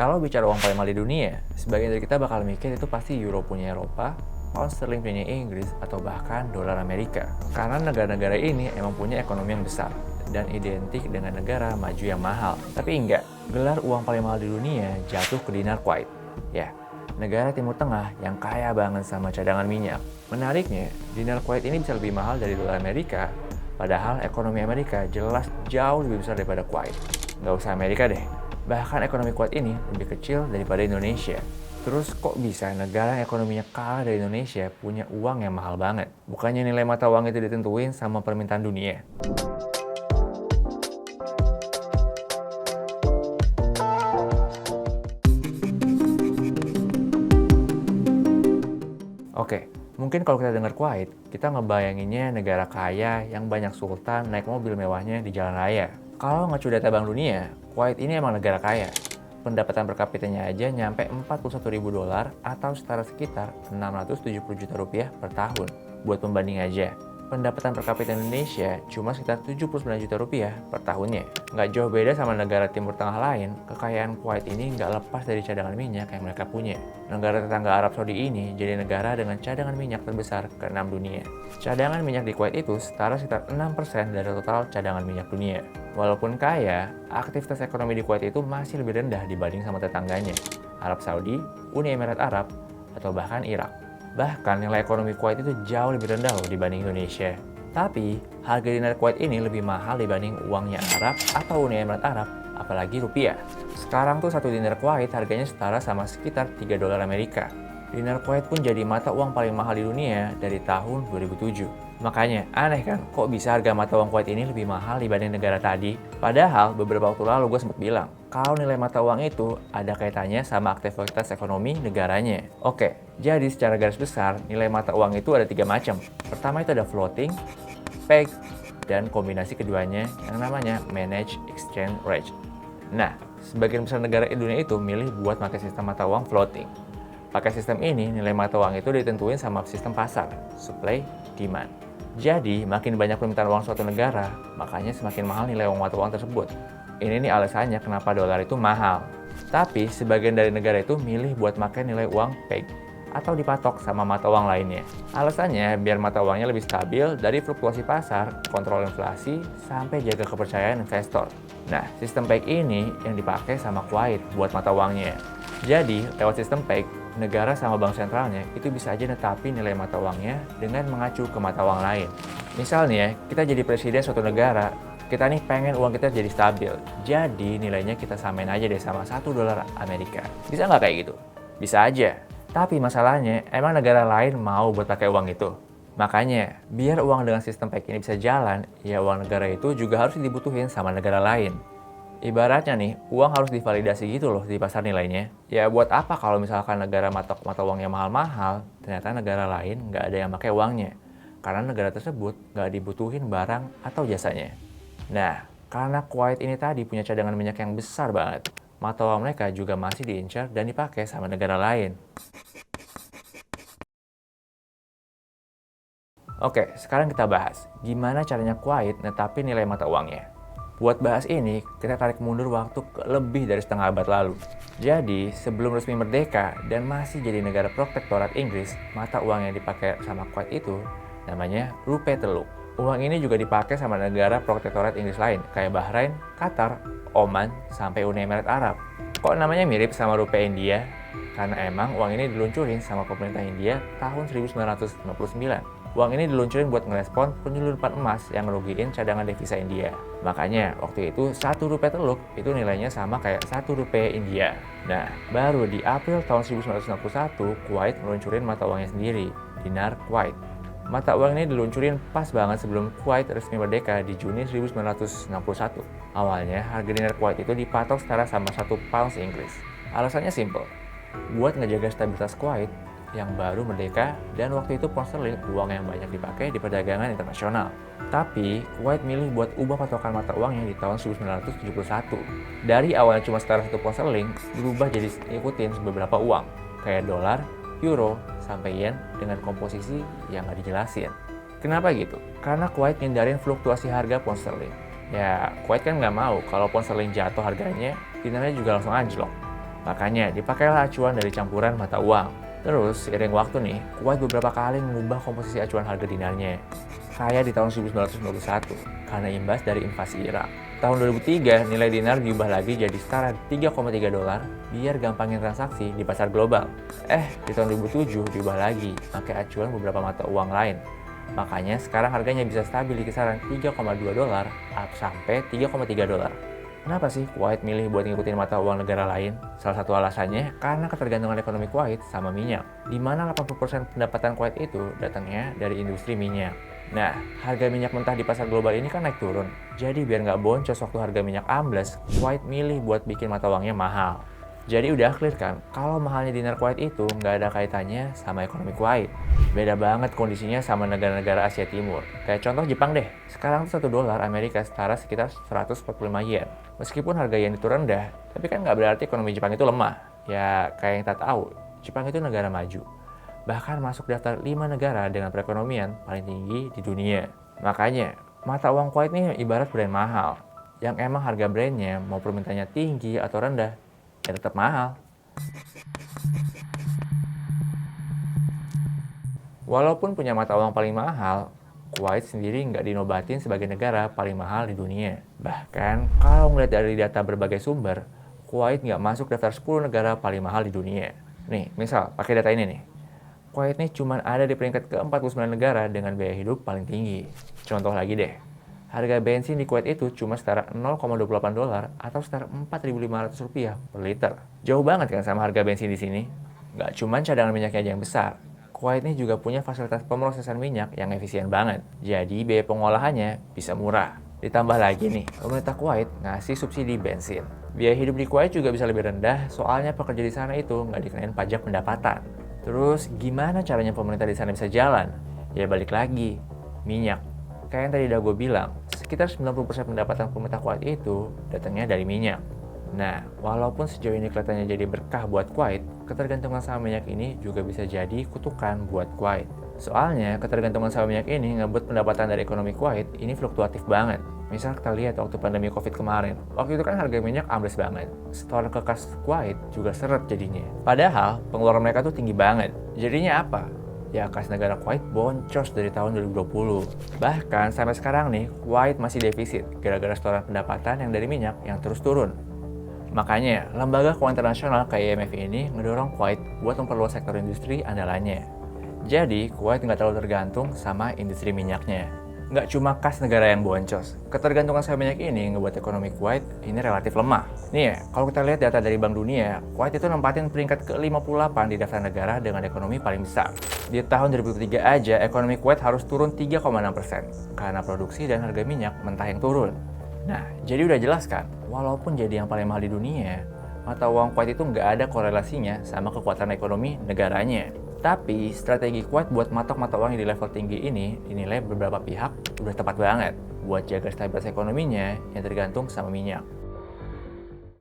Kalau bicara uang paling mahal di dunia, sebagian dari kita bakal mikir itu pasti euro punya Eropa, pound sterling punya Inggris, atau bahkan dolar Amerika. Karena negara-negara ini emang punya ekonomi yang besar dan identik dengan negara maju yang mahal. Tapi enggak, gelar uang paling mahal di dunia jatuh ke dinar Kuwait. Ya, negara Timur Tengah yang kaya banget sama cadangan minyak. Menariknya, dinar Kuwait ini bisa lebih mahal dari dolar Amerika, padahal ekonomi Amerika jelas jauh lebih besar daripada Kuwait. Nggak usah Amerika deh, bahkan ekonomi Kuwait ini lebih kecil daripada Indonesia. Terus kok bisa negara yang ekonominya kalah dari Indonesia punya uang yang mahal banget? Bukannya nilai mata uang itu ditentuin sama permintaan dunia? Oke, mungkin kalau kita dengar Kuwait, kita ngebayanginnya negara kaya yang banyak sultan naik mobil mewahnya di jalan raya. Kalau ngacu data Bank Dunia, Kuwait ini emang negara kaya. Pendapatan per kapitanya aja nyampe 41.000 dolar atau setara sekitar 670 juta rupiah per tahun. Buat pembanding aja, pendapatan per kapita Indonesia cuma sekitar 79 juta rupiah per tahunnya. Nggak jauh beda sama negara Timur Tengah lain, kekayaan Kuwait ini nggak lepas dari cadangan minyak yang mereka punya. Negara tetangga Arab Saudi ini jadi negara dengan cadangan minyak terbesar ke-6 dunia. Cadangan minyak di Kuwait itu setara sekitar 6% dari total cadangan minyak dunia. Walaupun kaya, aktivitas ekonomi di Kuwait itu masih lebih rendah dibanding sama tetangganya, Arab Saudi, Uni Emirat Arab, atau bahkan Irak. Bahkan nilai ekonomi Kuwait itu jauh lebih rendah loh dibanding Indonesia. Tapi, harga dinar Kuwait ini lebih mahal dibanding uangnya Arab atau Uni Emirat Arab, apalagi rupiah. Sekarang tuh satu dinar Kuwait harganya setara sama sekitar 3 dolar Amerika. Dinar Kuwait pun jadi mata uang paling mahal di dunia dari tahun 2007. Makanya, aneh kan, kok bisa harga mata uang Kuwait ini lebih mahal dibanding negara tadi? Padahal, beberapa waktu lalu gue sempat bilang, kalau nilai mata uang itu ada kaitannya sama aktivitas ekonomi negaranya. Oke, jadi secara garis besar, nilai mata uang itu ada 3 macam. Pertama itu ada floating, peg, dan kombinasi keduanya yang namanya managed exchange rate. Nah, sebagian besar negara di dunia itu milih buat pakai sistem mata uang floating. Pakai sistem ini, nilai mata uang itu ditentuin sama sistem pasar, supply, demand. Jadi, makin banyak permintaan uang suatu negara, makanya semakin mahal nilai uang mata uang tersebut. Ini nih alasannya kenapa dolar itu mahal. Tapi, sebagian dari negara itu milih buat pakai nilai uang peg atau dipatok sama mata uang lainnya. Alasannya biar mata uangnya lebih stabil dari fluktuasi pasar, kontrol inflasi, sampai jaga kepercayaan investor. Nah, sistem peg ini yang dipakai sama Kuwait buat mata uangnya. Jadi, lewat sistem peg, negara sama bank sentralnya itu bisa aja netapin nilai mata uangnya dengan mengacu ke mata uang lain. Misalnya, kita jadi presiden suatu negara, kita nih pengen uang kita jadi stabil. Jadi, nilainya kita samain aja deh sama 1 dolar Amerika. Bisa nggak kayak gitu? Bisa aja. Tapi masalahnya, emang negara lain mau buat pakai uang itu? Makanya, biar uang dengan sistem peg ini bisa jalan, ya uang negara itu juga harus dibutuhin sama negara lain. Ibaratnya nih, uang harus divalidasi gitu loh di pasar nilainya. Ya buat apa kalau misalkan negara mata uangnya mahal-mahal, ternyata negara lain nggak ada yang pakai uangnya. Karena negara tersebut nggak dibutuhin barang atau jasanya. Nah, karena Kuwait ini tadi punya cadangan minyak yang besar banget, mata uang mereka juga masih diincar dan dipakai sama negara lain. Oke, sekarang kita bahas gimana caranya Kuwait netapin nilai mata uangnya. Buat bahas ini, kita tarik mundur waktu ke lebih dari setengah abad lalu. Jadi, sebelum resmi merdeka dan masih jadi negara protektorat Inggris, mata uang yang dipakai sama Kuwait itu namanya rupiah teluk. Uang ini juga dipakai sama negara protektorat Inggris lain, kayak Bahrain, Qatar, Oman, sampai Uni Emirat Arab. Kok namanya mirip sama rupiah India? Karena emang uang ini diluncurin sama pemerintah India tahun 1959. Uang ini diluncurin buat ngerespon penyelundupan emas yang ngerugiin cadangan devisa India. Makanya, waktu itu 1 rupiah teluk itu nilainya sama kayak 1 rupiah India. Nah, baru di April tahun 1961, Kuwait meluncurin mata uangnya sendiri, dinar Kuwait. Mata uang ini diluncurin pas banget sebelum Kuwait resmi merdeka di Juni 1961. Awalnya, harga dinar Kuwait itu dipatok setara sama 1 pound Inggris. Alasannya simple, buat ngejaga stabilitas Kuwait yang baru merdeka dan waktu itu pound sterling uang yang banyak dipakai di perdagangan internasional. Tapi, Kuwait milih buat ubah patokan mata uangnya di tahun 1971. Dari awalnya cuma setara 1 pound sterling, berubah jadi ikutin beberapa uang, kayak dolar, euro, sampai yen dengan komposisi yang nggak dijelasin. Kenapa gitu? Karena Kuwait ngindarin fluktuasi harga pound sterling. Ya, Kuwait kan nggak mau kalau pound sterling jatuh harganya, dinarnya juga langsung anjlok. Makanya dipakailah acuan dari campuran mata uang. Terus, seiring waktu nih, Kuwait beberapa kali mengubah komposisi acuan harga dinarnya. Kayak di tahun 1991, karena imbas dari invasi Irak. Tahun 2003, nilai dinar diubah lagi jadi setara 3,3 dolar biar gampangin transaksi di pasar global. Di tahun 2007 diubah lagi, pakai acuan beberapa mata uang lain. Makanya sekarang harganya bisa stabil di kisaran 3,2 dolar sampai 3,3 dolar. Kenapa sih Kuwait milih buat ngikutin mata uang negara lain? Salah satu alasannya karena ketergantungan ekonomi Kuwait sama minyak, di mana 80% pendapatan Kuwait itu datangnya dari industri minyak. Nah, harga minyak mentah di pasar global ini kan naik turun. Jadi biar nggak boncos waktu harga minyak ambles, Kuwait milih buat bikin mata uangnya mahal. Jadi udah clear kan, kalau mahalnya dinar Kuwait itu nggak ada kaitannya sama ekonomi Kuwait. Beda banget kondisinya sama negara-negara Asia Timur. Kayak contoh Jepang deh, sekarang tuh 1 dolar Amerika setara sekitar 145 yen. Meskipun harga yen itu rendah, tapi kan nggak berarti ekonomi Jepang itu lemah. Ya kayak yang kita tahu, Jepang itu negara maju. Bahkan masuk daftar 5 negara dengan perekonomian paling tinggi di dunia. Makanya, mata uang Kuwait nih ibarat brand mahal. Yang emang harga brandnya mau permintaannya tinggi atau rendah, ya tetap mahal. Walaupun punya mata uang paling mahal, Kuwait sendiri nggak dinobatin sebagai negara paling mahal di dunia. Bahkan, kalau ngeliat dari data berbagai sumber, Kuwait nggak masuk daftar 10 negara paling mahal di dunia. Nih, misal pakai data ini nih. Kuwait nih cuma ada di peringkat ke-49 negara dengan biaya hidup paling tinggi. Contoh lagi deh, harga bensin di Kuwait itu cuma setara 0,28 dolar atau setara 4.500 rupiah per liter. Jauh banget kan sama harga bensin di sini? Nggak cuma cadangan minyaknya aja yang besar. Kuwait ini juga punya fasilitas pemrosesan minyak yang efisien banget. Jadi biaya pengolahannya bisa murah. Ditambah lagi nih, pemerintah Kuwait ngasih subsidi bensin. Biaya hidup di Kuwait juga bisa lebih rendah, soalnya pekerja di sana itu nggak dikenain pajak pendapatan. Terus gimana caranya pemerintah di sana bisa jalan? Ya balik lagi, minyak. Kayak yang tadi udah gue bilang, sekitar 90% pendapatan pemerintah Kuwait itu datangnya dari minyak. Nah, walaupun sejauh ini kelihatannya jadi berkah buat Kuwait, ketergantungan sama minyak ini juga bisa jadi kutukan buat Kuwait. Soalnya, ketergantungan sama minyak ini ngebuat pendapatan dari ekonomi Kuwait ini fluktuatif banget. Misal kita lihat waktu pandemi Covid kemarin, waktu itu kan harga minyak ambles banget. Setoran ke kas Kuwait juga seret jadinya. Padahal, pengeluaran mereka tuh tinggi banget. Jadinya apa? Ya kas negara Kuwait boncos dari tahun 2020. Bahkan sampai sekarang nih, Kuwait masih defisit gara-gara setoran pendapatan yang dari minyak yang terus turun. Makanya, lembaga keuangan internasional kayak IMF ini ngedorong Kuwait buat memperluas sektor industri andalannya. Jadi, Kuwait nggak terlalu tergantung sama industri minyaknya. Nggak cuma kas negara yang boncos, ketergantungan sama minyak ini ngebuat ekonomi Kuwait ini relatif lemah. Nih ya, kalau kita lihat data dari Bank Dunia, Kuwait itu nempatin peringkat ke-58 di daftar negara dengan ekonomi paling besar. Di tahun 2003 aja, ekonomi Kuwait harus turun 3,6% karena produksi dan harga minyak mentah yang turun. Nah, jadi udah jelas kan, walaupun jadi yang paling mahal di dunia, mata uang Kuwait itu nggak ada korelasinya sama kekuatan ekonomi negaranya. Tapi, strategi Kuwait buat matok mata uang di level tinggi ini dinilai beberapa pihak udah tepat banget buat jaga stabilitas ekonominya yang tergantung sama minyak.